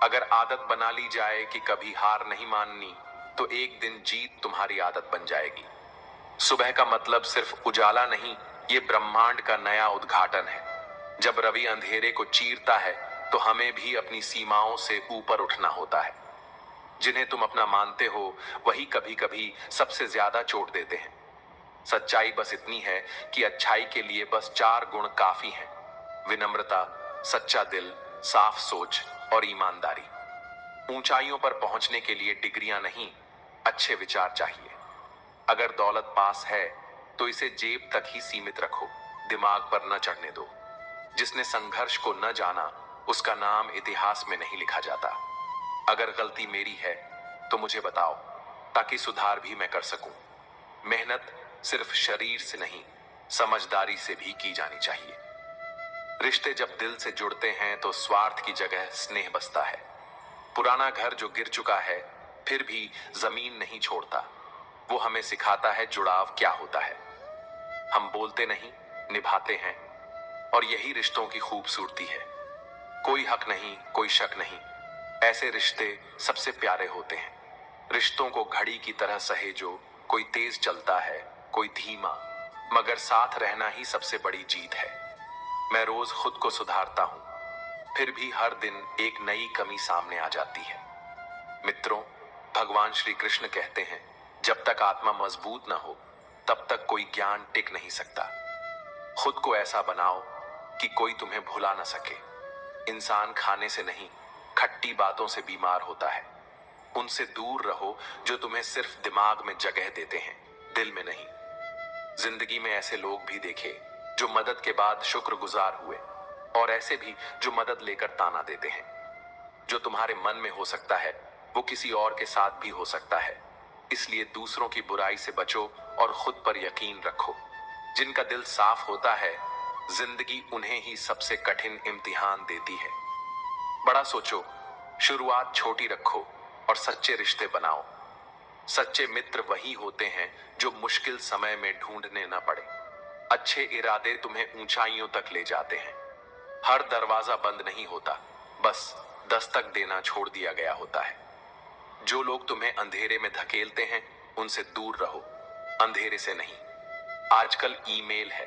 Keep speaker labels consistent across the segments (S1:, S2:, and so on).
S1: अगर आदत बना ली जाए कि कभी हार नहीं माननी, तो एक दिन जीत तुम्हारी आदत बन जाएगी। सुबह का मतलब सिर्फ उजाला नहीं, ये ब्रह्मांड का नया उद्घाटन है। जब रवि अंधेरे को चीरता है, तो हमें भी अपनी सीमाओं से ऊपर उठना होता है। जिन्हें तुम अपना मानते हो, वही कभी कभी सबसे ज्यादा चोट देते हैं। सच्चाई बस इतनी है कि अच्छाई के लिए बस 4 गुण काफी हैं: विनम्रता, सच्चा दिल, साफ सोच और ईमानदारी। ऊंचाइयों पर पहुंचने के लिए डिग्रियां नहीं, अच्छे विचार चाहिए। अगर दौलत पास है, तो इसे जेब तक ही सीमित रखो, दिमाग पर न चढ़ने दो। जिसने संघर्ष को न जाना, उसका नाम इतिहास में नहीं लिखा जाता। अगर गलती मेरी है, तो मुझे बताओ, ताकि सुधार भी मैं कर सकूं। मेहनत सिर्फ शरीर से नहीं, समझदारी से भी की जानी चाहिए। रिश्ते जब दिल से जुड़ते हैं, तो स्वार्थ की जगह स्नेह बसता है। पुराना घर जो गिर चुका है, फिर भी जमीन नहीं छोड़ता। वो हमें सिखाता है जुड़ाव क्या होता है। हम बोलते नहीं, निभाते हैं, और यही रिश्तों की खूबसूरती है। कोई हक नहीं, कोई शक नहीं, ऐसे रिश्ते सबसे प्यारे होते हैं। रिश्तों को घड़ी की तरह सहेजो, कोई तेज चलता है, कोई धीमा, मगर साथ रहना ही सबसे बड़ी जीत है। मैं रोज खुद को सुधारता हूं, फिर भी हर दिन एक नई कमी सामने आ जाती है। मित्रों, भगवान श्री कृष्ण कहते हैं, जब तक आत्मा मजबूत न हो, तब तक कोई ज्ञान टिक नहीं सकता। खुद को ऐसा बनाओ कि कोई तुम्हें भुला न सके। इंसान खाने से नहीं, खट्टी बातों से बीमार होता है। उनसे दूर रहो जो तुम्हें सिर्फ दिमाग में जगह देते हैं, दिल में नहीं। जिंदगी में ऐसे लोग भी देखे जो मदद के बाद शुक्रगुजार हुए, और ऐसे भी जो मदद लेकर ताना देते हैं। जो तुम्हारे मन में हो सकता है, वो किसी और के साथ भी हो सकता है। इसलिए दूसरों की बुराई से बचो और खुद पर यकीन रखो। जिनका दिल साफ होता है, जिंदगी उन्हें ही सबसे कठिन इम्तिहान देती है। बड़ा सोचो, शुरुआत छोटी रखो और सच्चे रिश्ते बनाओ। सच्चे मित्र वही होते हैं जो मुश्किल समय में ढूंढने न पड़े। अच्छे इरादे तुम्हें ऊंचाइयों तक ले जाते हैं। हर दरवाजा बंद नहीं होता, बस दस्तक देना छोड़ दिया गया होता है। जो लोग तुम्हें अंधेरे में धकेलते हैं, उनसे दूर रहो, अंधेरे से नहीं। आजकल ईमेल है,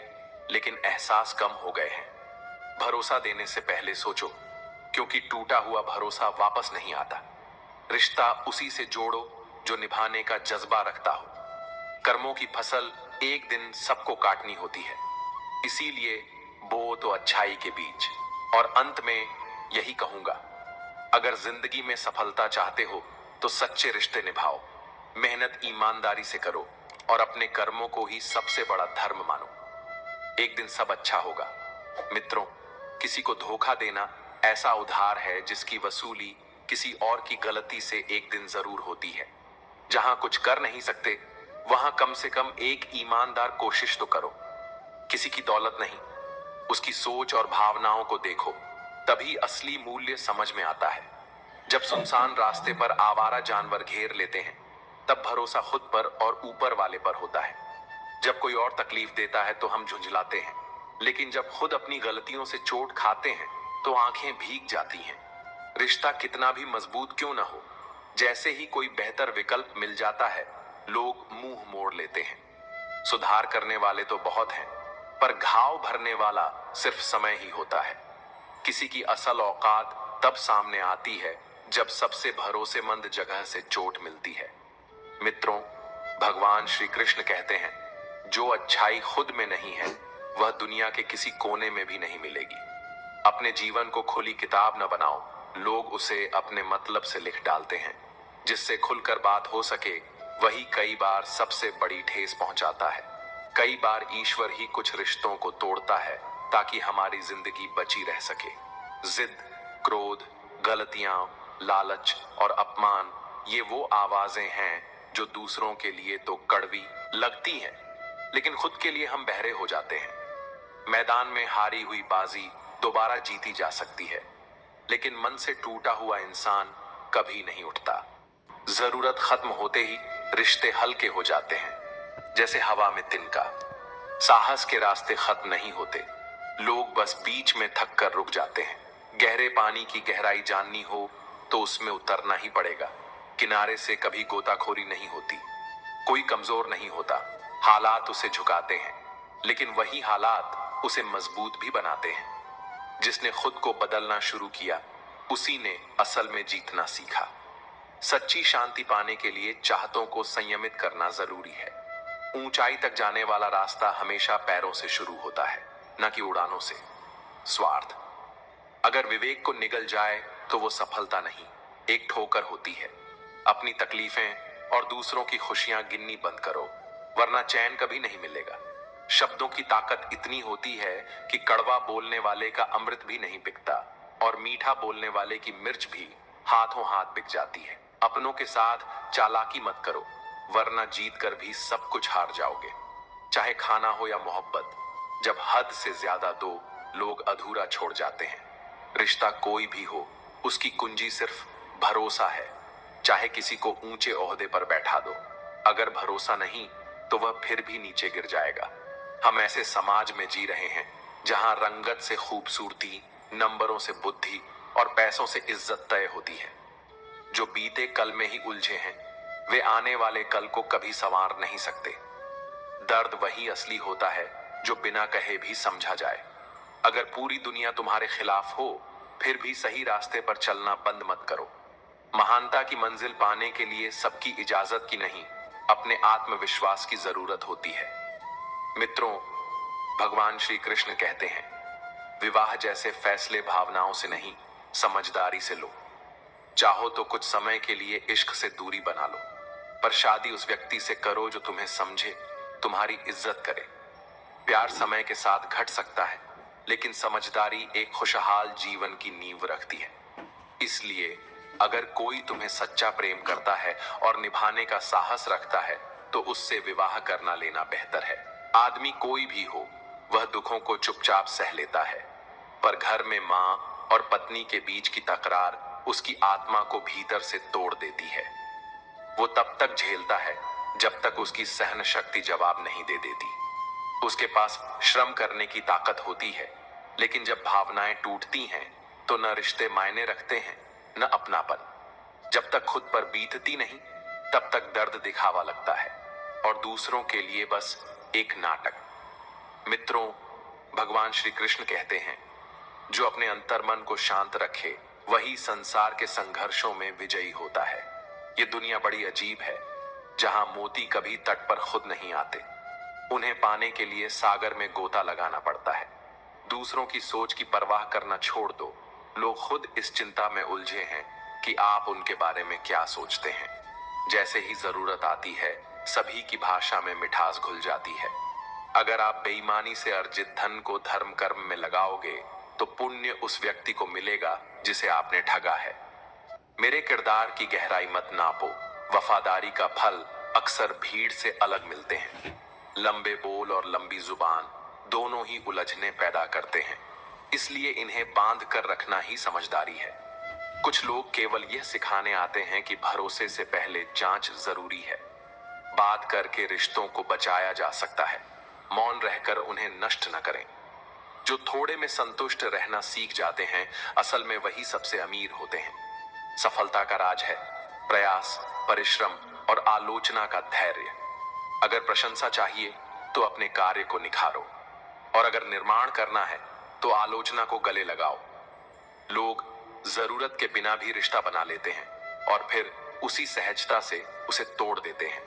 S1: लेकिन एहसास कम हो गए हैं। भरोसा देने से पहले सोचो, क्योंकि टूटा हुआ भरोसा वापस नहीं आता। रिश्ता उसी से जोड़ो जो निभाने का जज्बा रखता हो। कर्मों की फसल एक दिन सबको काटनी होती है, इसीलिए बो तो अच्छाई के बीच। और अंत में यही कहूंगा, अगर जिंदगी में सफलता चाहते हो, तो सच्चे रिश्ते निभाओ, मेहनत ईमानदारी से करो, और अपने कर्मों को ही सबसे बड़ा धर्म मानो। एक दिन सब अच्छा होगा। मित्रों, किसी को धोखा देना ऐसा उधार है जिसकी वसूली किसी और की गलती से एक दिन जरूर होती है। जहां कुछ कर नहीं सकते, वहां कम से कम एक ईमानदार कोशिश तो करो। किसी की दौलत नहीं, उसकी सोच और भावनाओं को देखो, तभी असली मूल्य समझ में आता है। जब सुनसान रास्ते पर आवारा जानवर घेर लेते हैं, तब भरोसा खुद पर और ऊपर वाले पर होता है। जब कोई और तकलीफ देता है, तो हम झुंझलाते हैं, लेकिन जब खुद अपनी गलतियों से चोट खाते हैं, तो आंखें भीग जाती हैं। रिश्ता कितना भी मजबूत क्यों ना हो, जैसे ही कोई बेहतर विकल्प मिल जाता है, लोग मुंह मोड़ लेते हैं। सुधार करने वाले तो बहुत हैं, पर घाव भरने वाला सिर्फ समय ही होता है। किसी की असल औकात तब सामने आती है, जब सबसे भरोसेमंद जगह से चोट मिलती है। मित्रों, भगवान श्री कृष्ण कहते हैं, जो अच्छाई खुद में नहीं है, वह दुनिया के किसी कोने में भी नहीं मिलेगी। अपने जीवन को खुली किताब न बनाओ, लोग उसे अपने मतलब से लिख डालते हैं। जिससे खुलकर बात हो सके, वही कई बार सबसे बड़ी ठेस पहुंचाता है। कई बार ईश्वर ही कुछ रिश्तों को तोड़ता है, ताकि हमारी जिंदगी बची रह सके। जिद, क्रोध, गलतियां, लालच और अपमान, ये वो आवाजें हैं जो दूसरों के लिए तो कड़वी लगती हैं, लेकिन खुद के लिए हम बहरे हो जाते हैं। मैदान में हारी हुई बाजी दोबारा जीती जा सकती है, लेकिन मन से टूटा हुआ इंसान कभी नहीं उठता। जरूरत खत्म होते ही रिश्ते हल्के हो जाते हैं, जैसे हवा में तिनका। साहस के रास्ते खत्म नहीं होते, लोग बस बीच में थक कर रुक जाते हैं। गहरे पानी की गहराई जाननी हो, तो उसमें उतरना ही पड़ेगा। किनारे से कभी गोताखोरी नहीं होती। कोई कमजोर नहीं होता, हालात उसे झुकाते हैं, लेकिन वही हालात उसे मजबूत भी बनाते हैं। जिसने खुद को बदलना शुरू किया, उसी ने असल में जीतना सीखा। सच्ची शांति पाने के लिए चाहतों को संयमित करना जरूरी है। ऊंचाई तक जाने वाला रास्ता हमेशा पैरों से शुरू होता है, न कि उड़ानों से। स्वार्थ अगर विवेक को निगल जाए तो वो सफलता नहीं, एक ठोकर होती है। अपनी तकलीफें और दूसरों की खुशियां गिननी बंद करो, वरना चैन कभी नहीं मिलेगा। शब्दों की ताकत इतनी होती है कि कड़वा बोलने वाले का अमृत भी नहीं बिकता, और मीठा बोलने वाले की मिर्च भी हाथों हाथ बिक जाती है। अपनों के साथ चालाकी मत करो, वरना जीत कर भी सब कुछ हार जाओगे। चाहे खाना हो या मोहब्बत, जब हद से ज्यादा दो, लोग अधूरा छोड़ जाते हैं। रिश्ता कोई भी हो, उसकी कुंजी सिर्फ भरोसा है। चाहे किसी को ऊंचे ओहदे पर बैठा दो, अगर भरोसा नहीं तो वह फिर भी नीचे गिर जाएगा। हम ऐसे समाज में जी रहे हैं जहां रंगत से खूबसूरती, नंबरों से बुद्धि और पैसों से इज्जत तय होती है। जो बीते कल में ही उलझे हैं, वे आने वाले कल को कभी संवार नहीं सकते। दर्द वही असली होता है जो बिना कहे भी समझा जाए। अगर पूरी दुनिया तुम्हारे खिलाफ हो, फिर भी सही रास्ते पर चलना बंद मत करो। महानता की मंजिल पाने के लिए सबकी इजाजत की नहीं, अपने आत्मविश्वास की जरूरत होती है। मित्रों, भगवान श्री कृष्ण कहते हैं, विवाह जैसे फैसले भावनाओं से नहीं, समझदारी से लो। चाहो तो कुछ समय के लिए इश्क से दूरी बना लो, पर शादी उस व्यक्ति से करो जो तुम्हें समझे, तुम्हारी इज्जत करे। प्यार समय के साथ घट सकता है, लेकिन समझदारी एक खुशहाल जीवन की नींव रखती है। इसलिए अगर कोई तुम्हें सच्चा प्रेम करता है और निभाने का साहस रखता है, तो उससे विवाह करना लेना बेहतर है। आदमी कोई भी हो, वह दुखों को चुपचाप सह लेता है, पर घर में मां और पत्नी के बीच की तकरार उसकी आत्मा को भीतर से तोड़ देती है। वो तब तक झेलता है जब तक उसकी सहन शक्ति जवाब नहीं दे देती। उसके पास श्रम करने की ताकत होती है, लेकिन जब भावनाएं टूटती हैं तो न रिश्ते मायने रखते हैं, न अपनापन। जब तक खुद पर बीतती नहीं, तब तक दर्द दिखावा लगता है और दूसरों के लिए बस एक नाटक। मित्रों, भगवान श्री कृष्ण कहते हैं, जो अपने अंतर्मन को शांत रखे वही संसार के संघर्षों में विजयी होता है। ये दुनिया बड़ी अजीब है, जहां मोती कभी तट पर खुद नहीं आते। उन्हें पाने के लिए सागर में गोता लगाना पड़ता है। दूसरों की सोच की परवाह करना छोड़ दो। लोग खुद इस चिंता में उलझे हैं कि आप उनके बारे में क्या सोचते हैं। जैसे ही जरूरत आती है, सभी की भाषा में मिठास घुल जाती है। अगर आप बेईमानी से अर्जित धन को धर्म कर्म में लगाओगे, तो पुण्य उस व्यक्ति को मिलेगा जिसे आपने ठगा है। मेरे किरदार की गहराई मत नापो। वफादारी का फल अक्सर भीड़ से अलग मिलते हैं। लंबे बोल और लंबी जुबान दोनों ही उलझने पैदा करते हैं, इसलिए इन्हें बांध कर रखना ही समझदारी है। कुछ लोग केवल यह सिखाने आते हैं कि भरोसे से पहले जांच जरूरी है। बात करके रिश्तों को बचाया जा सकता है, मौन रहकर उन्हें नष्ट न करें। जो थोड़े में संतुष्ट रहना सीख जाते हैं, असल में वही सबसे अमीर होते हैं। सफलता का राज है प्रयास, परिश्रम और आलोचना का धैर्य। अगर प्रशंसा चाहिए तो अपने कार्य को निखारो, और अगर निर्माण करना है तो आलोचना को गले लगाओ। लोग जरूरत के बिना भी रिश्ता बना लेते हैं और फिर उसी सहजता से उसे तोड़ देते हैं।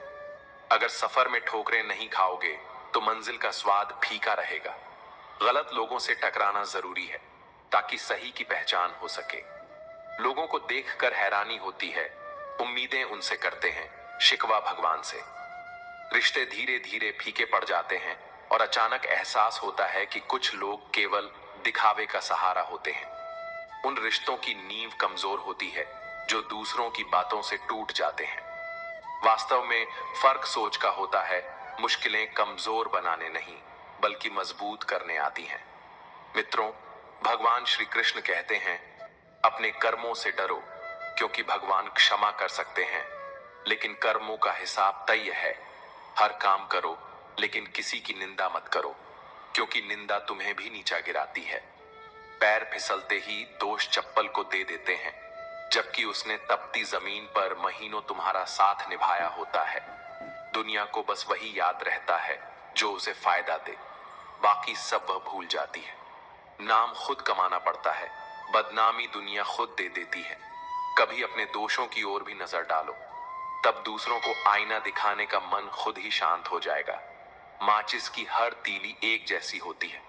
S1: अगर सफर में ठोकरें नहीं खाओगे तो मंजिल का स्वाद फीका रहेगा। गलत लोगों से टकराना जरूरी है ताकि सही की पहचान हो सके। लोगों को देखकर हैरानी होती है, उम्मीदें उनसे करते हैं, शिकवा भगवान से। रिश्ते धीरे धीरे फीके पड़ जाते हैं और अचानक एहसास होता है कि कुछ लोग केवल दिखावे का सहारा होते हैं। उन रिश्तों की नींव कमजोर होती है जो दूसरों की बातों से टूट जाते हैं। वास्तव में फर्क सोच का होता है। मुश्किलें कमजोर बनाने नहीं, बल्कि मजबूत करने आती हैं। मित्रों, भगवान श्री कृष्ण कहते हैं, अपने कर्मों से डरो, क्योंकि भगवान क्षमा कर सकते हैं, लेकिन कर्मों का हिसाब तय है। हर काम करो, लेकिन किसी की निंदा मत करो, क्योंकि निंदा तुम्हें भी नीचा गिराती है। पैर फिसलते ही दोष चप्पल को दे देते हैं, जबकि उसने तपती जमीन पर महीनों तुम्हारा साथ निभाया होता है। दुनिया को बस वही याद रहता है जो उसे फायदा दे, बाकी सब वह भूल जाती है। नाम खुद कमाना पड़ता है, बदनामी दुनिया खुद दे देती है। कभी अपने दोषों की ओर भी नजर डालो, तब दूसरों को आईना दिखाने का मन खुद ही शांत हो जाएगा। माचिस की हर तीली एक जैसी होती है,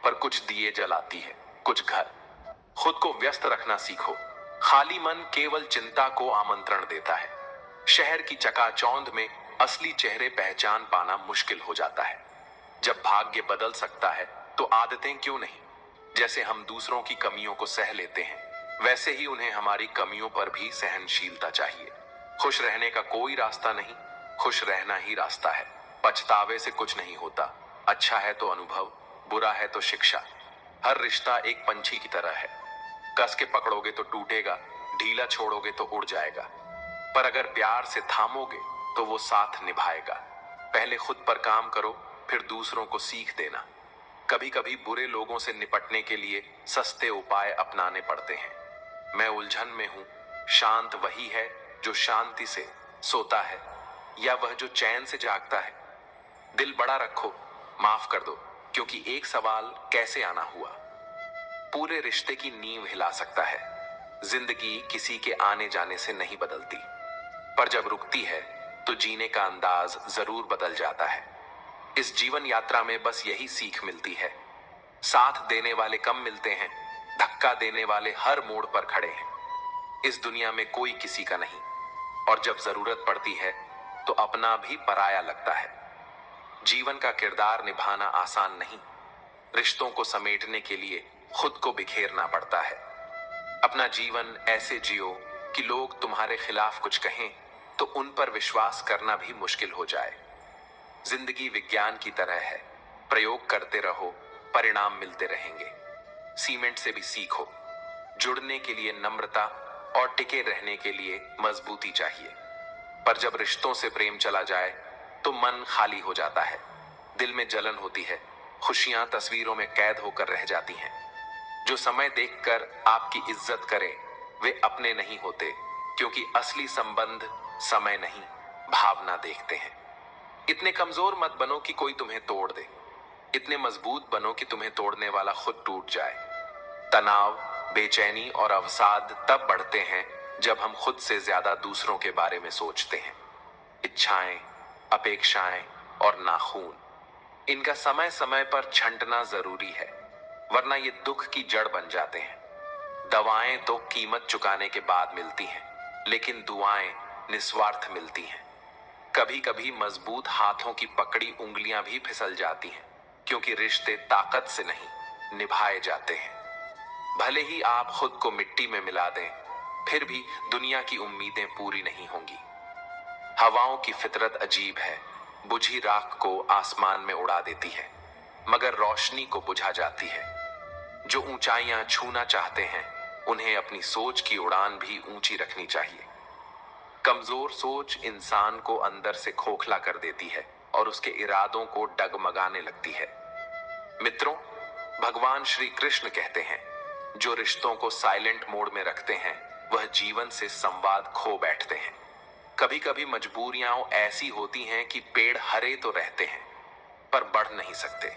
S1: पर कुछ दिए जलाती है, कुछ घर। खुद को व्यस्त रखना सीखो, खाली मन केवल चिंता को आमंत्रण देता है। शहर की चकाचौंध में असली चेहरे पहचान पाना मुश्किल हो जाता है। जब भाग्य बदल सकता है तो आदतें क्यों नहीं? जैसे हम दूसरों की कमियों को सह लेते हैं, वैसे ही उन्हें हमारी कमियों पर भी सहनशीलता चाहिए। खुश रहने का कोई रास्ता नहीं, खुश रहना ही रास्ता है। पछतावे से कुछ नहीं होता, अच्छा है तो अनुभव, बुरा है तो शिक्षा। हर रिश्ता एक पंछी की तरह है, कस के पकड़ोगे तो टूटेगा, ढीला छोड़ोगे तो उड़ जाएगा। पर अगर प्यार से थामोगे तो वो साथ निभाएगा। पहले खुद पर काम करो, फिर दूसरों को सीख देना। कभी कभी बुरे लोगों से निपटने के लिए सस्ते उपाय अपनाने पड़ते हैं। मैं उलझन में हूं, शांत वही है जो शांति से सोता है, या वह जो चैन से जागता है? दिल बड़ा रखो, माफ कर दो, क्योंकि एक सवाल कैसे आना हुआ पूरे रिश्ते की नींव हिला सकता है। जिंदगी किसी के आने जाने से नहीं बदलती, पर जब रुकती है तो जीने का अंदाज जरूर बदल जाता है। इस जीवन यात्रा में बस यही सीख मिलती है, साथ देने वाले कम मिलते हैं, धक्का देने वाले हर मोड़ पर खड़े हैं। इस दुनिया में कोई किसी का नहीं, और जब जरूरत पड़ती है तो अपना भी पराया लगता है। जीवन का किरदार निभाना आसान नहीं, रिश्तों को समेटने के लिए खुद को बिखेरना पड़ता है। अपना जीवन ऐसे जियो कि लोग तुम्हारे खिलाफ कुछ कहें तो उन पर विश्वास करना भी मुश्किल हो जाए। जिंदगी विज्ञान की तरह है, प्रयोग करते रहो, परिणाम मिलते रहेंगे। सीमेंट से भी सीखो, जुड़ने के लिए नम्रता और टिके रहने के लिए मजबूती चाहिए। पर जब रिश्तों से प्रेम चला जाए तो मन खाली हो जाता है, दिल में जलन होती है, खुशियां तस्वीरों में कैद होकर रह जाती हैं। जो समय देखकर आपकी इज्जत करे वे अपने नहीं होते, क्योंकि असली संबंध समय नहीं, भावना देखते हैं। इतने कमजोर मत बनो कि कोई तुम्हें तोड़ दे, इतने मजबूत बनो कि तुम्हें तोड़ने वाला खुद टूट जाए। तनाव, बेचैनी और अवसाद तब बढ़ते हैं जब हम खुद से ज्यादा दूसरों के बारे में सोचते हैं। इच्छाएं, अपेक्षाएं और नाखून, इनका समय समय पर छंटना जरूरी है, वरना ये दुख की जड़ बन जाते हैं। दवाएं तो कीमत चुकाने के बाद मिलती हैं, लेकिन दुआएं निस्वार्थ मिलती हैं। कभी कभी मजबूत हाथों की पकड़ी उंगलियां भी फिसल जाती हैं, क्योंकि रिश्ते ताकत से नहीं निभाए जाते हैं। भले ही आप खुद को मिट्टी में मिला दें, फिर भी दुनिया की उम्मीदें पूरी नहीं होंगी। हवाओं की फितरत अजीब है, बुझी राख को आसमान में उड़ा देती है, मगर रोशनी को बुझा जाती है। जो ऊंचाइयां छूना चाहते हैं उन्हें अपनी सोच की उड़ान भी ऊंची रखनी चाहिए। कमजोर सोच इंसान को अंदर से खोखला कर देती है और उसके इरादों को डगमगाने लगती है। मित्रों, भगवान श्री कृष्ण कहते हैं, जो रिश्तों को साइलेंट मोड में रखते हैं वह जीवन से संवाद खो बैठते हैं। कभी कभी मजबूरियां ऐसी होती हैं कि पेड़ हरे तो रहते हैं पर बढ़ नहीं सकते।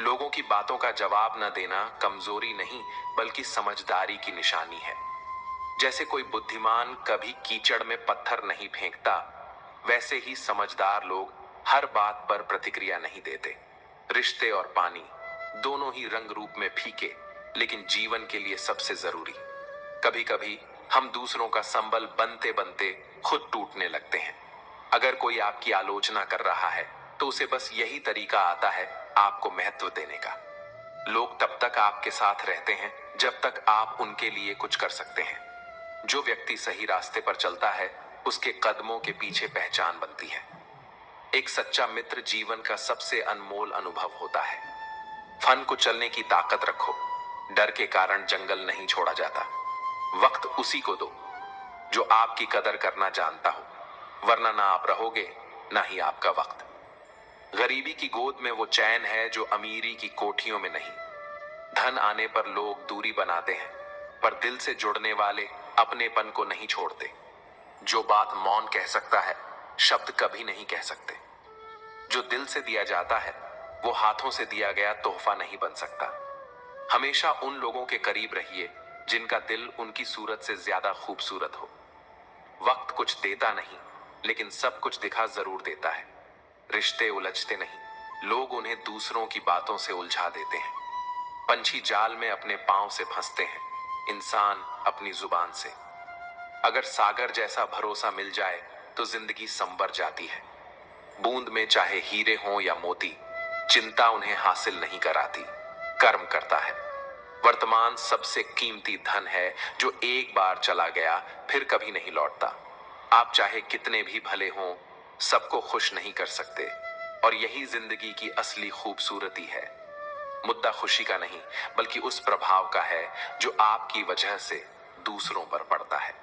S1: लोगों की बातों का जवाब न देना कमजोरी नहीं बल्कि समझदारी की निशानी है। जैसे कोई बुद्धिमान कभी कीचड़ में पत्थर नहीं फेंकता, वैसे ही समझदार लोग हर बात पर प्रतिक्रिया नहीं देते। रिश्ते और पानी दोनों ही रंग रूप में फीके, लेकिन जीवन के लिए सबसे जरूरी। कभी कभी हम दूसरों का संबल बनते बनते खुद टूटने लगते हैं। अगर कोई आपकी आलोचना कर रहा है तो उसे बस यही तरीका आता है आपको महत्व देने का। लोग तब तक आपके साथ रहते हैं जब तक आप उनके लिए कुछ कर सकते हैं। जो व्यक्ति सही रास्ते पर चलता है उसके कदमों के पीछे पहचान बनती है। एक सच्चा मित्र जीवन का सबसे अनमोल अनुभव होता है। फन को चलने की ताकत रखो, डर के कारण जंगल नहीं छोड़ा जाता। वक्त उसी को दो जो आपकी कदर करना जानता हो, वरना ना आप रहोगे ना ही आपका वक्त। गरीबी की गोद में वो चैन है जो अमीरी की कोठियों में नहीं। धन आने पर लोग दूरी बनाते हैं, पर दिल से जुड़ने वाले अपनेपन को नहीं छोड़ते। जो बात मौन कह सकता है, शब्द कभी नहीं कह सकते। जो दिल से दिया जाता है, वो हाथों से दिया गया तोहफा नहीं बन सकता। हमेशा उन लोगों के करीब रहिए जिनका दिल उनकी सूरत से ज्यादा खूबसूरत हो। वक्त कुछ देता नहीं, लेकिन सब कुछ दिखा जरूर देता है। रिश्ते उलझते नहीं, लोग उन्हें दूसरों की बातों से उलझा देते हैं। पंछी जाल में अपने पांव से फंसते हैं, इंसान अपनी जुबान से। अगर सागर जैसा भरोसा मिल जाए तो जिंदगी संवर जाती है। बूंद में चाहे हीरे हों या मोती, चिंता उन्हें हासिल नहीं कराती, कर्म करता है। वर्तमान सबसे कीमती धन है जो एक बार चला गया फिर कभी नहीं लौटता। आप चाहे कितने भी भले हों, सबको खुश नहीं कर सकते, और यही जिंदगी की असली खूबसूरती है। मुद्दा खुशी का नहीं, बल्कि उस प्रभाव का है जो आपकी वजह से दूसरों पर पड़ता है।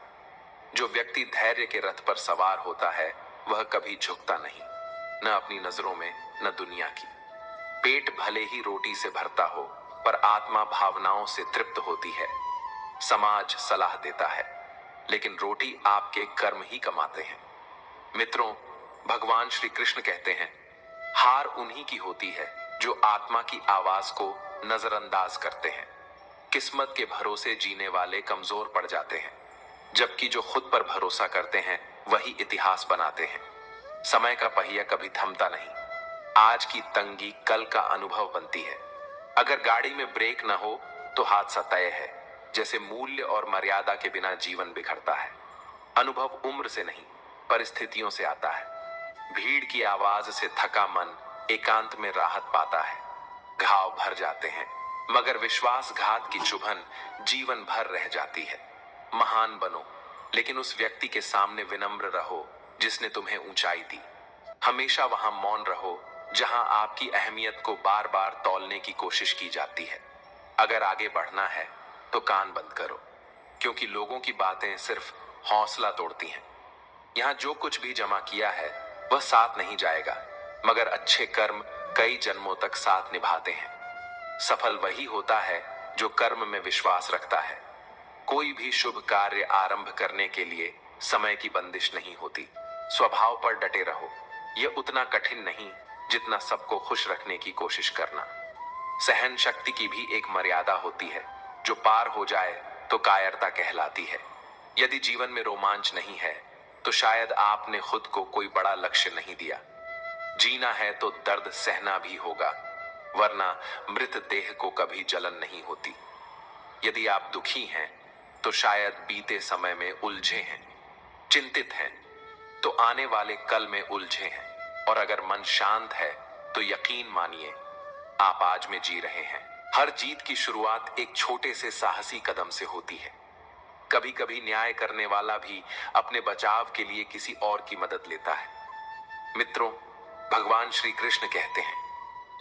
S1: जो व्यक्ति धैर्य के रथ पर सवार होता है, वह कभी झुकता नहीं, न अपनी नजरों में न दुनिया की। पेट भले ही रोटी से भरता हो, पर आत्मा भावनाओं से तृप्त होती है। समाज सलाह देता है, लेकिन रोटी आपके कर्म ही कमाते हैं। मित्रों, भगवान श्री कृष्ण कहते हैं, हार उन्हीं की होती है जो आत्मा की आवाज को नजरअंदाज करते हैं। किस्मत के भरोसे जीने वाले कमजोर पड़ जाते हैं, जबकि जो खुद पर भरोसा करते हैं वही इतिहास बनाते हैं। समय का पहिया कभी थमता नहीं। आज की तंगी कल का अनुभव बनती है। अगर गाड़ी में ब्रेक न हो तो हादसा तय है। जैसे मूल्य और मर्यादा के बिना जीवन बिखरता है। अनुभव उम्र से नहीं, परिस्थितियों से आता है। भीड़ की आवाज से थका मन एकांत में राहत पाता है। घाव भर जाते हैं, मगर विश्वासघात की चुभन जीवन भर रह जाती है। महान बनो, लेकिन उस व्यक्ति के सामने विनम्र रहो जिसने तुम्हें ऊंचाई दी। हमेशा वहां मौन रहो जहां आपकी अहमियत को बार बार तौलने की कोशिश की जाती है। अगर आगे बढ़ना है तो कान बंद करो, क्योंकि लोगों की बातें सिर्फ हौसला तोड़ती हैं। यहाँ जो कुछ भी जमा किया है वह साथ नहीं जाएगा, मगर अच्छे कर्म कई जन्मों तक साथ निभाते हैं। सफल वही होता है जो कर्म में विश्वास रखता है। कोई भी शुभ कार्य आरंभ करने के लिए समय की बंदिश नहीं होती। स्वभाव पर डटे रहो। यह उतना कठिन नहीं जितना सबको खुश रखने की कोशिश करना। सहन शक्ति की भी एक मर्यादा होती है, जो पार हो जाए तो कायरता कहलाती है। यदि जीवन में रोमांच नहीं है तो शायद आपने खुद को कोई बड़ा लक्ष्य नहीं दिया। जीना है तो दर्द सहना भी होगा, वरना मृत देह को कभी जलन नहीं होती। यदि आप दुखी हैं तो शायद बीते समय में उलझे हैं। चिंतित हैं तो आने वाले कल में उलझे हैं। और अगर मन शांत है तो यकीन मानिए, आप आज में जी रहे हैं। हर जीत की शुरुआत एक छोटे से साहसी कदम से होती है। कभी कभी न्याय करने वाला भी अपने बचाव के लिए किसी और की मदद लेता है। मित्रों, भगवान श्री कृष्ण कहते हैं,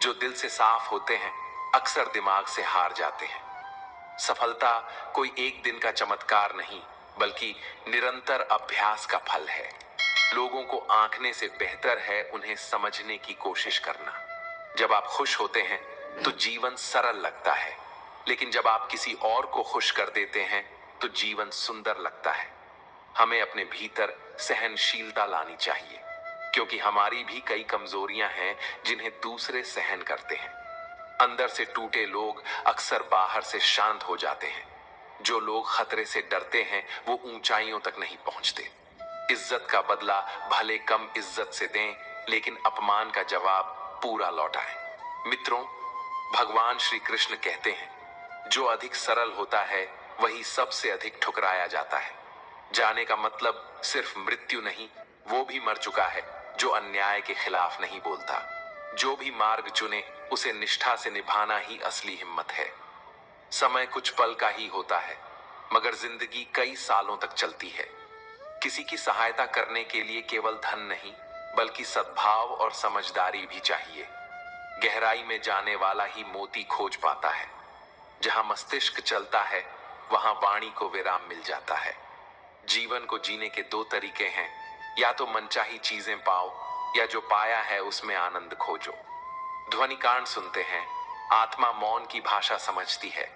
S1: जो दिल से साफ होते हैं अक्सर दिमाग से हार जाते हैं। सफलता कोई एक दिन का चमत्कार नहीं, बल्कि निरंतर अभ्यास का फल है। लोगों को आंकने से बेहतर है उन्हें समझने की कोशिश करना। जब आप खुश होते हैं तो जीवन सरल लगता है, लेकिन जब आप किसी और को खुश कर देते हैं तो जीवन सुंदर लगता है। हमें अपने भीतर सहनशीलता लानी चाहिए, क्योंकि हमारी भी कई कमजोरियां हैं जिन्हें दूसरे सहन करते हैं। अंदर से टूटे लोग अक्सर बाहर से शांत हो जाते हैं। जो लोग खतरे से डरते हैं वो ऊंचाइयों तक नहीं पहुंचते। इज्जत का बदला भले कम इज्जत से दें, लेकिन अपमान का जवाब पूरा लौटाएं। मित्रों, भगवान श्री कृष्ण कहते हैं, जो अधिक सरल होता है वही सबसे अधिक ठुकराया जाता है। जाने का मतलब सिर्फ मृत्यु नहीं, वो भी मर चुका है जो अन्याय के खिलाफ नहीं बोलता। जो भी मार्ग चुने उसे निष्ठा से निभाना ही असली हिम्मत है। समय कुछ पल का ही होता है, मगर जिंदगी कई सालों तक चलती है। किसी की सहायता करने के लिए केवल धन नहीं, बल्कि सद्भाव और समझदारी भी चाहिए। गहराई में जाने वाला ही मोती खोज पाता है। जहां मस्तिष्क चलता है वहां वाणी को विराम मिल जाता है। जीवन को जीने के दो तरीके हैं, या तो मनचाही चीजें पाओ, या जो पाया है उसमें आनंद खोजो। ध्वनि कांड सुनते हैं, आत्मा मौन की भाषा समझती है।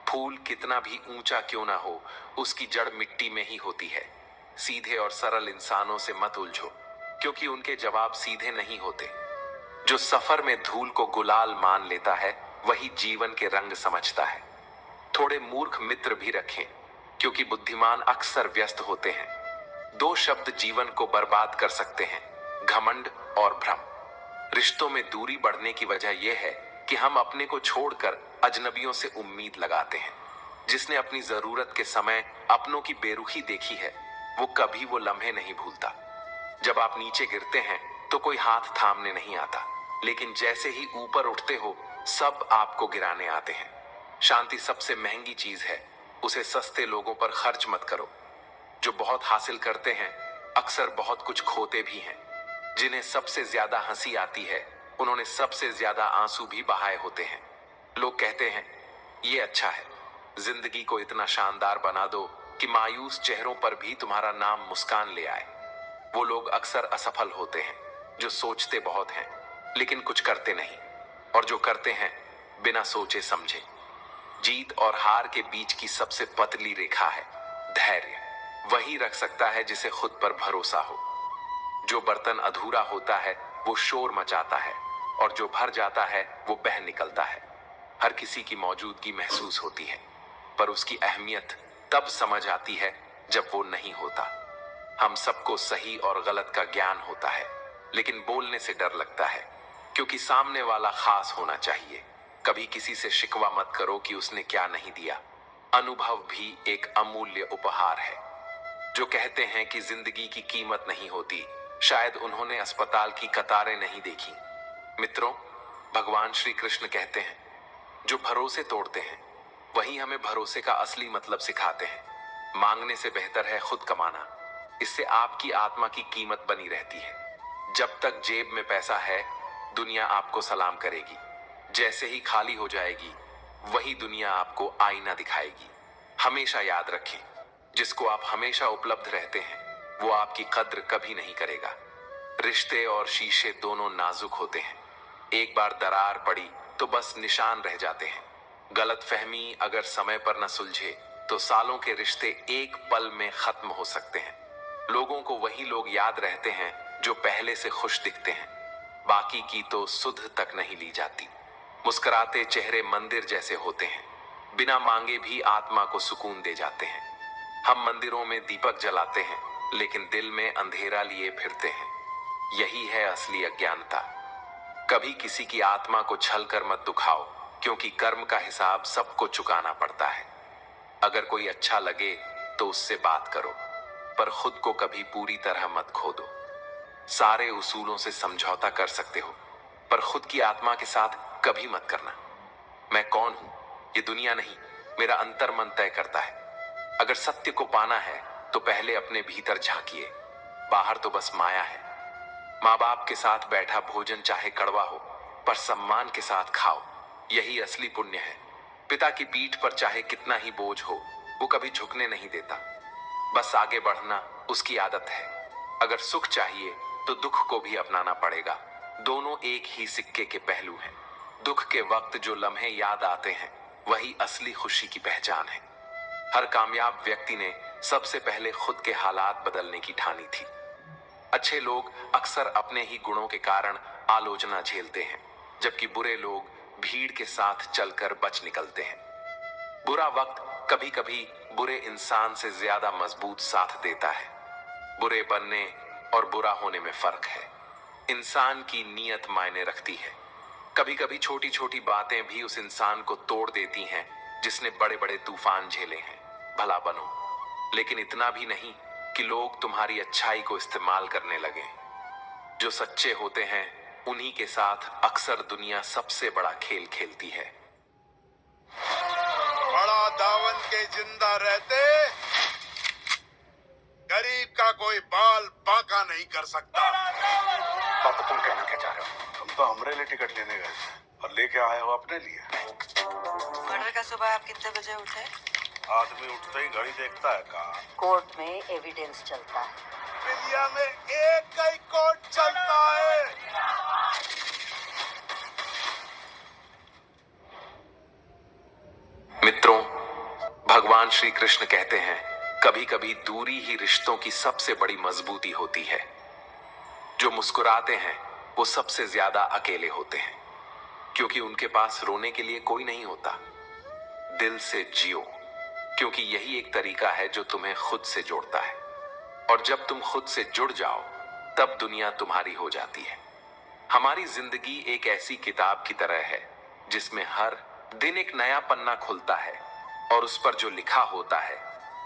S1: फूल कितना भी ऊंचा क्यों ना हो, उसकी जड़ मिट्टी में ही होती है। सीधे और सरल इंसानों से मत उलझो, क्योंकि उनके जवाब सीधे नहीं होते। जो सफर में धूल को गुलाल मान लेता है, वही जीवन के रंग समझता है। थोड़े मूर्ख मित्र भी रखें, क्योंकि बुद्धिमान अक्सर व्यस्त होते हैं। दो शब्द जीवन को बर्बाद कर सकते हैं, घमंड और भ्रम। रिश्तों में दूरी बढ़ने की वजह यह है कि हम अपने को छोड़कर अजनबियों से उम्मीद लगाते हैं। जिसने अपनी जरूरत के समय अपनों की बेरुखी देखी है, वो कभी वो लम्हे नहीं भूलता। जब आप नीचे गिरते हैं तो कोई हाथ थामने नहीं आता, लेकिन जैसे ही ऊपर उठते हो, सब आपको गिराने आते हैं। शांति सबसे महंगी चीज है, उसे सस्ते लोगों पर खर्च मत करो। जो बहुत हासिल करते हैं, अक्सर बहुत कुछ खोते भी हैं। जिन्हें सबसे ज्यादा हंसी आती है, उन्होंने सबसे ज्यादा आंसू भी बहाए होते हैं। लोग कहते हैं, ये अच्छा है, जिंदगी को इतना शानदार बना दो कि मायूस चेहरों पर भी तुम्हारा नाम मुस्कान ले आए। वो लोग अक्सर असफल होते हैं, जो सोचते बहुत हैं लेकिन कुछ करते नहीं, और जो करते हैं बिना सोचे समझे। जीत और हार के बीच की सबसे पतली रेखा है धैर्य। वही रख सकता है जिसे खुद पर भरोसा हो। जो बर्तन अधूरा होता है वो शोर मचाता है, और जो भर जाता है वो बह निकलता है। हर किसी की मौजूदगी महसूस होती है, पर उसकी अहमियत तब समझ आती है जब वो नहीं होता। हम सबको सही और गलत का ज्ञान होता है, लेकिन बोलने से डर लगता है, क्योंकि सामने वाला खास होना चाहिए। कभी किसी से शिकवा मत करो कि उसने क्या नहीं दिया। अनुभव भी एक अमूल्य उपहार है। जो कहते हैं कि जिंदगी की कीमत नहीं होती, शायद उन्होंने अस्पताल की कतारें नहीं देखी। मित्रों, भगवान श्री कृष्ण कहते हैं, जो भरोसे तोड़ते हैं वही हमें भरोसे का असली मतलब सिखाते हैं। मांगने से बेहतर है खुद कमाना। इससे आपकी आत्मा की कीमत बनी रहती है। जब तक जेब में पैसा है, दुनिया आपको सलाम करेगी। जैसे ही खाली हो जाएगी, वही दुनिया आपको आईना दिखाएगी। हमेशा याद रखें, जिसको आप हमेशा उपलब्ध रहते हैं, वो आपकी कद्र कभी नहीं करेगा। रिश्ते और शीशे दोनों नाजुक होते हैं। एक बार दरार पड़ी तो बस निशान रह जाते हैं। गलतफहमी अगर समय पर न सुलझे तो सालों के रिश्ते एक पल में खत्म हो सकते हैं। लोगों को वही लोग याद रहते हैं जो पहले से खुश दिखते हैं, बाकी की तो सुध तक नहीं ली जाती। मुस्कुराते चेहरे मंदिर जैसे होते हैं, बिना मांगे भी आत्मा को सुकून दे जाते हैं। हम मंदिरों में दीपक जलाते हैं, लेकिन दिल में अंधेरा लिए फिरते हैं। यही है असली अज्ञानता। कभी किसी की आत्मा को छल कर मत दुखाओ, क्योंकि कर्म का हिसाब सबको चुकाना पड़ता है। अगर कोई अच्छा लगे तो उससे बात करो, पर खुद को कभी पूरी तरह मत खो दो। सारे उसूलों से समझौता कर सकते हो, पर खुद की आत्मा के साथ कभी मत करना। मैं कौन हूं, ये दुनिया नहीं, मेरा अंतर मन तय करता है। अगर सत्य को पाना है तो पहले अपने भीतर झांकिए, बाहर तो बस माया है। माँ बाप के साथ बैठा भोजन चाहे कड़वा हो, पर सम्मान के साथ खाओ, यही असली पुण्य है। पिता की पीठ पर चाहे कितना ही बोझ हो, वो कभी झुकने नहीं देता। बस आगे बढ़ना उसकी आदत है। अगर सुख चाहिए तो दुख को भी अपनाना पड़ेगा। दोनों एक ही सिक्के के पहलू हैं। दुख के वक्त जो लम्हे याद आते हैं, वही असली खुशी की पहचान है। हर कामयाब व्यक्ति ने सबसे पहले खुद के हालात बदलने की ठानी थी। अच्छे लोग अक्सर अपने ही गुणों के कारण आलोचना झेलते हैं, जबकि बुरे लोग भीड़ के साथ चलकर बच निकलते हैं। बुरा वक्त कभी कभी बुरे इंसान से ज्यादा मजबूत साथ देता है। बुरे बनने और बुरा होने में फर्क है। इंसान की नीयत मायने रखती है। कभी कभी छोटी छोटी बातें भी उस इंसान को तोड़ देती हैं जिसने बड़े बड़े तूफान झेले हैं। भला बनो, लेकिन इतना भी नहीं कि लोग तुम्हारी अच्छाई को इस्तेमाल करने लगे। जो सच्चे होते हैं, उन्हीं के साथ अक्सर दुनिया सबसे बड़ा खेल खेलती है।
S2: बड़ा दावन के जिंदा रहते गरीब का कोई बाल बांका नहीं कर सकता।
S3: पापा, तुम कहना क्या चाह रहे हो? तुम तो हमारे लिए टिकट लेने गए थे और लेके आए हो अपने लिए।
S4: मर्डर का सुबह आप कितने बजे उठे?
S2: आदमी उठते ही घड़ी देखता है कहाँ।
S4: कोर्ट में एविडेंस चलता है।
S2: इंडिया में एक ही कोर्ट चलता है।
S1: मित्रों, भगवान श्री कृष्ण कहते हैं, कभी कभी दूरी ही रिश्तों की सबसे बड़ी मजबूती होती है। जो मुस्कुराते हैं वो सबसे ज्यादा अकेले होते हैं, क्योंकि उनके पास रोने के लिए कोई नहीं होता। दिल से जियो, क्योंकि यही एक तरीका है जो तुम्हें खुद से जोड़ता है। और जब तुम खुद से जुड़ जाओ तब दुनिया तुम्हारी हो जाती है। हमारी जिंदगी एक ऐसी किताब की तरह है जिसमें हर दिन एक नया पन्ना खुलता है और उस पर जो लिखा होता है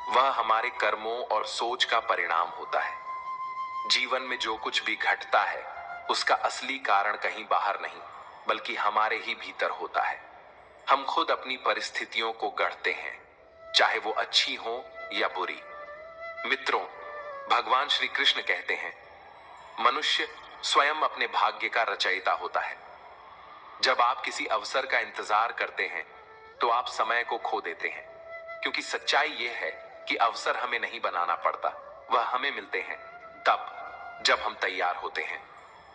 S1: वह हमारे कर्मों और सोच का परिणाम होता है। जीवन में जो कुछ भी घटता है उसका असली कारण कहीं बाहर नहीं बल्कि हमारे ही भीतर होता है। हम खुद अपनी परिस्थितियों को गढ़ते हैं, चाहे वो अच्छी हो या बुरी। मित्रों, भगवान श्री कृष्ण कहते हैं, मनुष्य स्वयं अपने भाग्य का रचयिता होता है। जब आप किसी अवसर का इंतजार करते हैं तो आप समय को खो देते हैं, क्योंकि सच्चाई यह है कि अवसर हमें नहीं बनाना पड़ता, वह हमें मिलते हैं तब जब हम तैयार होते हैं।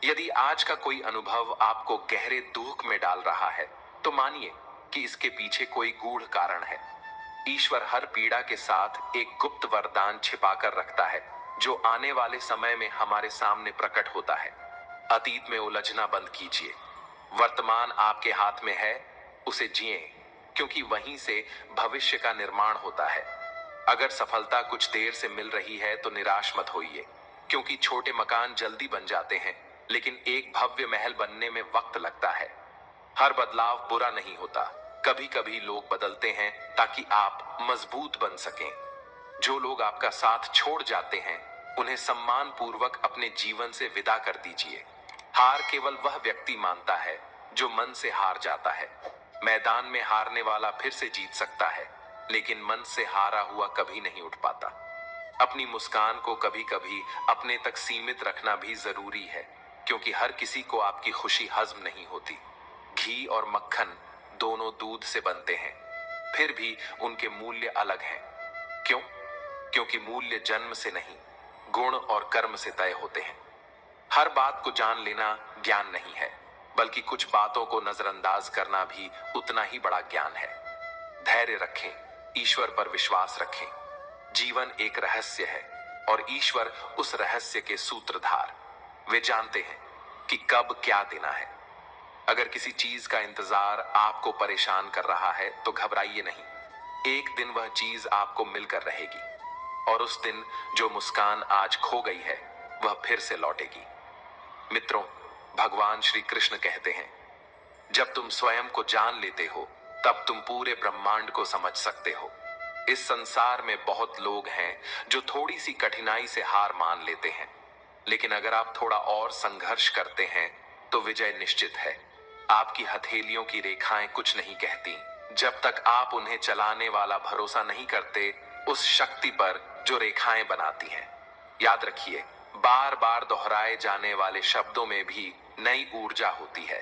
S1: यदि आज का कोई अनुभव आपको गहरे दुख में डाल रहा है तो मानिए कि इसके पीछे कोई गूढ़ कारण है। ईश्वर हर पीड़ा के साथ एक गुप्त वरदान छिपाकर रखता है जो आने वाले समय में हमारे सामने प्रकट होता है। अतीत में उलझना बंद कीजिए, वर्तमान आपके हाथ में है, उसे जिए, क्योंकि वहीं से भविष्य का निर्माण होता है। अगर सफलता कुछ देर से मिल रही है तो निराश मत होइए, क्योंकि छोटे मकान जल्दी बन जाते हैं लेकिन एक भव्य महल बनने में वक्त लगता है। हर बदलाव बुरा नहीं होता, कभी कभी लोग बदलते हैं ताकि आप मजबूत बन सकें। जो लोग आपका साथ छोड़ जाते हैं उन्हें सम्मान पूर्वक अपने जीवन से विदा कर दीजिए। हार केवल वह व्यक्ति मानता है जो मन से हार जाता है। मैदान में हारने वाला फिर से जीत सकता है, लेकिन मन से हारा हुआ कभी नहीं उठ पाता। अपनी मुस्कान को कभी कभी अपने तक सीमित रखना भी जरूरी है, क्योंकि हर किसी को आपकी खुशी हजम नहीं होती। घी और मक्खन दोनों दूध से बनते हैं, फिर भी उनके मूल्य अलग हैं। क्यों? क्योंकि मूल्य जन्म से नहीं, गुण और कर्म से तय होते हैं। हर बात को जान लेना ज्ञान नहीं है, बल्कि कुछ बातों को नजरअंदाज करना भी उतना ही बड़ा ज्ञान है। धैर्य रखें, ईश्वर पर विश्वास रखें। जीवन एक रहस्य है और ईश्वर उस रहस्य के सूत्रधार। वे जानते हैं कि कब क्या देना है। अगर किसी चीज का इंतजार आपको परेशान कर रहा है तो घबराइए नहीं। एक दिन वह चीज आपको मिलकर रहेगी और उस दिन जो मुस्कान आज खो गई है वह फिर से लौटेगी। मित्रों, भगवान श्री कृष्ण कहते हैं, जब तुम स्वयं को जान लेते हो तब तुम पूरे ब्रह्मांड को समझ सकते हो। इस संसार में बहुत लोग हैं जो थोड़ी सी कठिनाई से हार मान लेते हैं, लेकिन अगर आप थोड़ा और संघर्ष करते हैं तो विजय निश्चित है। आपकी हथेलियों की रेखाएं कुछ नहीं कहती जब तक आप उन्हें चलाने वाला भरोसा नहीं करते उस शक्ति पर जो रेखाएं बनाती हैं। याद रखिए, बार बार दोहराए जाने वाले शब्दों में भी नई ऊर्जा होती है।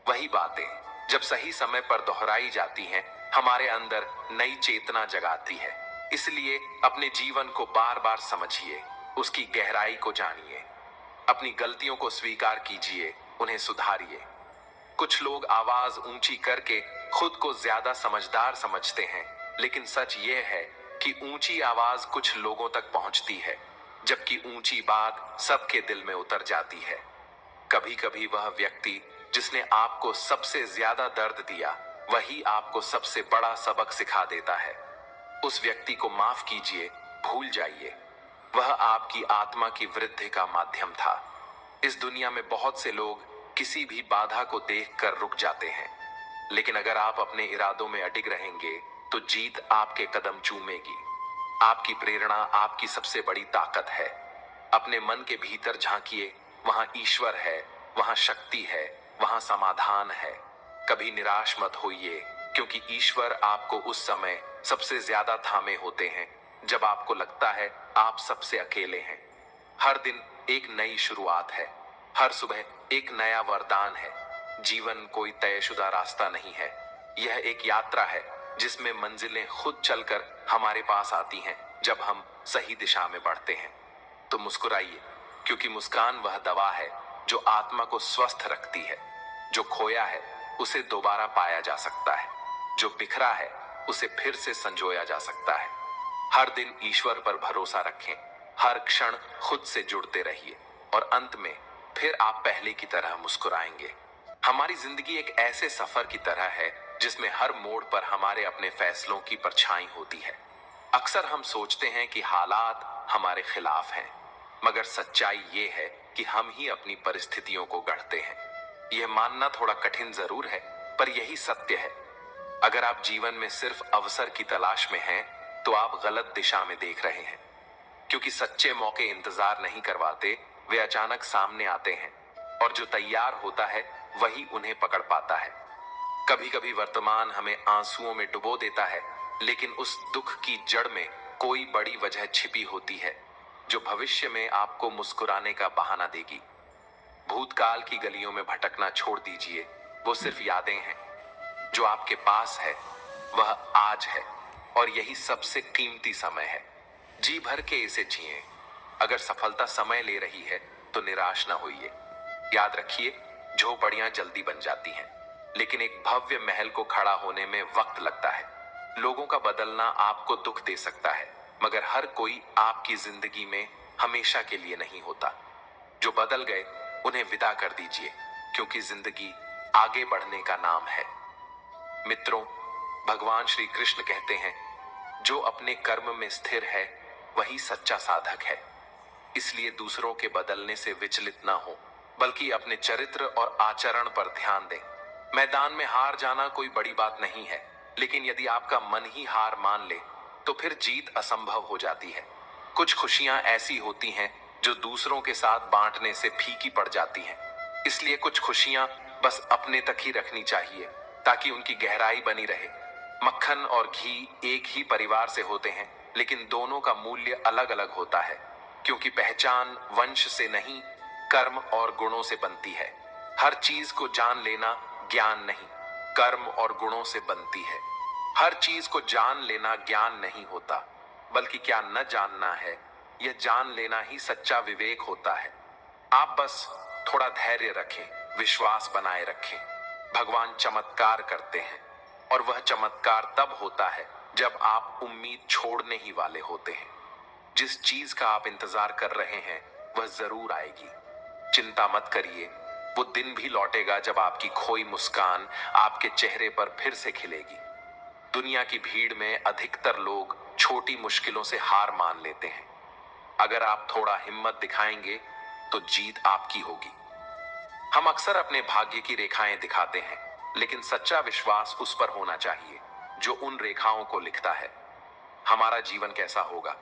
S1: वही बातें जब सही समय पर दोहराई जाती हैं हमारे अंदर नई चेतना जगाती है। इसलिए अपने जीवन को बार बार समझिए, उसकी गहराई को जानिए, अपनी गलतियों को स्वीकार कीजिए, उन्हें सुधारिए। कुछ लोग आवाज ऊंची करके खुद को ज्यादा समझदार समझते हैं, लेकिन सच यह है कि ऊंची आवाज कुछ लोगों तक पहुंचती है, जबकि ऊंची बात सबके दिल में उतर जाती है। कभी कभी वह व्यक्ति जिसने आपको सबसे ज्यादा दर्द दिया वही आपको सबसे बड़ा सबक सिखा देता है। उस व्यक्ति को माफ कीजिए, भूल जाइए। वह आपकी आत्मा की वृद्धि का माध्यम था। इस दुनिया में बहुत से लोग किसी भी बाधा को देखकर रुक जाते हैं, लेकिन अगर आप अपने इरादों में अडिग रहेंगे तो जीत आपके कदम चूमेगी। आपकी प्रेरणा आपकी सबसे बड़ी ताकत है। अपने मन के भीतर झांकिए, वहां ईश्वर है, वहां शक्ति है, वहां समाधान है। कभी निराश मत होइए, क्योंकि ईश्वर आपको उस समय सबसे ज्यादा थामे होते हैं जब आपको लगता है आप सबसे अकेले हैं। हर दिन एक नई शुरुआत है, हर सुबह एक नया वरदान है। जीवन कोई तयशुदा रास्ता नहीं है, यह एक यात्रा है जिसमें मंजिलें खुद चलकर हमारे पास आती हैं जब हम सही दिशा में बढ़ते हैं। तो मुस्कुराइए, क्योंकि मुस्कान वह दवा है जो आत्मा को स्वस्थ रखती है। जो खोया है उसे दोबारा पाया जा सकता है, जो बिखरा है उसे फिर से संजोया जा सकता है। हर दिन ईश्वर पर भरोसा रखें, हर क्षण खुद से जुड़ते रहिए और अंत में फिर आप पहले की तरह मुस्कुराएंगे। हमारी जिंदगी एक ऐसे सफर की तरह है जिसमें हर मोड़ पर हमारे अपने फैसलों की परछाई होती है। अक्सर हम सोचते हैं कि हालात हमारे खिलाफ हैं, मगर सच्चाई ये है कि हम ही अपनी परिस्थितियों को गढ़ते हैं। यह मानना थोड़ा कठिन जरूर है, पर यही सत्य है। अगर आप जीवन में सिर्फ अवसर की तलाश में हैं, तो आप गलत दिशा में देख रहे हैं, क्योंकि सच्चे मौके इंतजार नहीं करवाते, वे अचानक सामने आते हैं और जो तैयार होता है वही उन्हें पकड़ पाता है। कभी कभी वर्तमान हमें आंसुओं में डुबो देता है, लेकिन उस दुख की जड़ में कोई बड़ी वजह छिपी होती है जो भविष्य में आपको मुस्कुराने का बहाना देगी। भूतकाल की गलियों में भटकना छोड़ दीजिए, वो सिर्फ यादें हैं। जो आपके पास है वह आज है और यही सबसे कीमती समय है। जी भर के इसे जिएं। अगर सफलता समय ले रही है तो निराश ना होइए। याद रखिए, झोपड़ियां जल्दी बन जाती हैं, लेकिन एक भव्य महल को खड़ा होने में वक्त लगता है। लोगों का बदलना आपको दुख दे सकता है, मगर हर कोई आपकी जिंदगी में हमेशा के लिए नहीं होता। जो बदल गए उन्हें विदा कर दीजिए, क्योंकि जिंदगी आगे बढ़ने का नाम है। मित्रों, भगवान श्री कृष्ण कहते हैं, जो अपने कर्म में स्थिर है वही सच्चा साधक है। इसलिए दूसरों के बदलने से विचलित ना हो, बल्कि अपने चरित्र और आचरण पर ध्यान दें। मैदान में हार जाना कोई बड़ी बात नहीं है, लेकिन यदि आपका मन ही हार मान ले तो फिर जीत असंभव हो जाती है। कुछ खुशियां ऐसी होती हैं जो दूसरों के साथ बांटने से फीकी पड़ जाती हैं। इसलिए कुछ खुशियां बस अपने तक ही रखनी चाहिए, ताकि उनकी गहराई बनी रहे। मक्खन और घी एक ही परिवार से होते हैं, लेकिन दोनों का मूल्य अलग अलग होता है, क्योंकि पहचान वंश से नहीं, कर्म और गुणों से बनती है। हर चीज को जान लेना ज्ञान नहीं, कर्म और गुणों से बनती है। हर चीज को जान लेना ज्ञान नहीं होता, बल्कि क्या न जानना है, यह जान लेना ही सच्चा विवेक होता है। आप बस थोड़ा धैर्य रखें, विश्वास बनाए रखें। भगवान चमत्कार करते हैं, और वह चमत्कार तब होता है जब आप उम्मीद छोड़ने ही वाले होते हैं। जिस चीज का आप इंतजार कर रहे हैं वह जरूर आएगी। चिंता मत करिए, वो दिन भी लौटेगा जब आपकी खोई मुस्कान आपके चेहरे पर फिर से खिलेगी। दुनिया की भीड़ में अधिकतर लोग छोटी मुश्किलों से हार मान लेते हैं। अगर आप थोड़ा हिम्मत दिखाएंगे तो जीत आपकी होगी। हम अक्सर अपने भाग्य की रेखाएं दिखाते हैं, लेकिन सच्चा विश्वास उस पर होना चाहिए जो उन रेखाओं को लिखता है। हमारा जीवन कैसा होगा,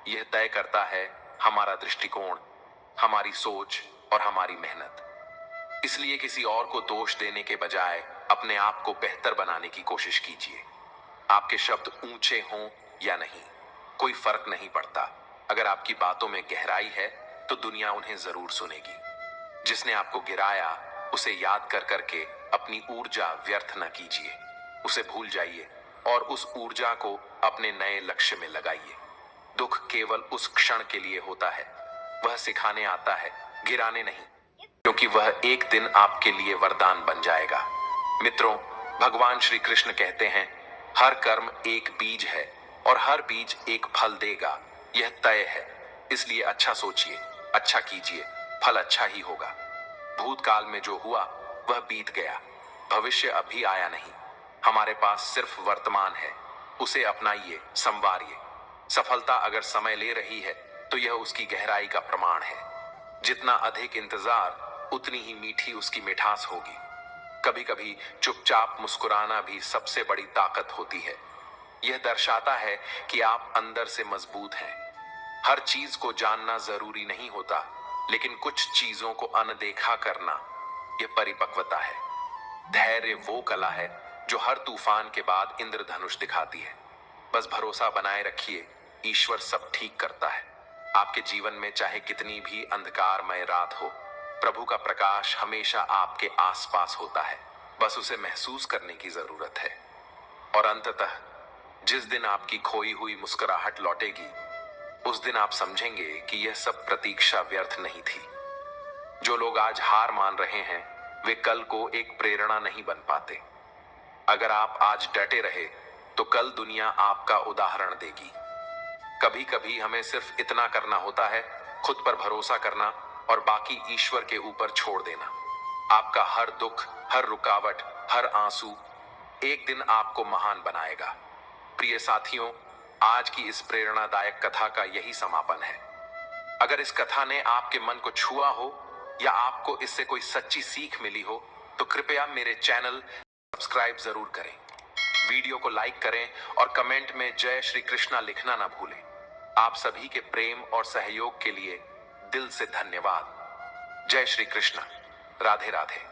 S1: यह तय करता है हमारा दृष्टिकोण, हमारी सोच और हमारी मेहनत। इसलिए किसी और को दोष देने के बजाय अपने आप को बेहतर बनाने की कोशिश कीजिए। आपके शब्द ऊंचे हों या नहीं, कोई फर्क नहीं पड़ता। अगर आपकी बातों में गहराई है तो दुनिया उन्हें जरूर सुनेगी। जिसने आपको गिराया उसे याद कर करके अपनी ऊर्जा व्यर्थ न कीजिए। उसे भूल जाइए और उस ऊर्जा को अपने नए लक्ष्य में लगाइए। दुख केवल उस क्षण के लिए होता है, वह सिखाने आता है, गिराने नहीं, क्योंकि वह एक दिन आपके लिए वरदान बन जाएगा। मित्रों, भगवान श्री कृष्ण कहते हैं, हर कर्म एक बीज है और हर बीज एक फल देगा, यह तय है। इसलिए अच्छा सोचिए, अच्छा कीजिए, फल अच्छा ही होगा। भूतकाल में जो हुआ वह बीत गया, भविष्य अभी आया नहीं। हमारे पास सिर्फ वर्तमान है, उसे अपनाइए, संवारिए। सफलता अगर समय ले रही है तो यह उसकी गहराई का प्रमाण है। जितना अधिक इंतजार उतनी ही मीठी उसकी मिठास होगी। कभी कभी चुपचाप मुस्कुराना भी सबसे बड़ी ताकत होती है। यह दर्शाता है कि आप अंदर से मजबूत हैं। हर चीज को जानना जरूरी नहीं होता, लेकिन कुछ चीजों को अनदेखा करना यह परिपक्वता है। धैर्य वो कला है जो हर तूफान के बाद इंद्रधनुष दिखाती है। बस भरोसा बनाए रखिए, ईश्वर सब ठीक करता है। आपके जीवन में चाहे कितनी भी अंधकारमय रात हो, प्रभु का प्रकाश हमेशा आपके आसपास होता है। बस उसे महसूस करने की जरूरत है। और अंततः जिस दिन आपकी खोई हुई मुस्कुराहट लौटेगी, उस दिन आप समझेंगे कि यह सब प्रतीक्षा व्यर्थ नहीं थी। जो लोग आज हार मान रहे हैं वे कल को एक प्रेरणा नहीं बन पाते। अगर आप आज डटे रहे तो कल दुनिया आपका उदाहरण देगी। कभी कभी हमें सिर्फ इतना करना होता है, खुद पर भरोसा करना और बाकी ईश्वर के ऊपर छोड़ देना। आपका हर दुख, हर रुकावट, हर आंसू एक दिन आपको महान बनाएगा। प्रिय साथियों, आज की इस प्रेरणादायक कथा का यही समापन है। अगर इस कथा ने आपके मन को छुआ हो या आपको इससे कोई सच्ची सीख मिली हो तो कृपया मेरे चैनल सब्सक्राइब जरूर करें, वीडियो को लाइक करें और कमेंट में जय श्री कृष्णा लिखना ना भूलें। आप सभी के प्रेम और सहयोग के लिए दिल से धन्यवाद। जय श्री कृष्णा। राधे राधे।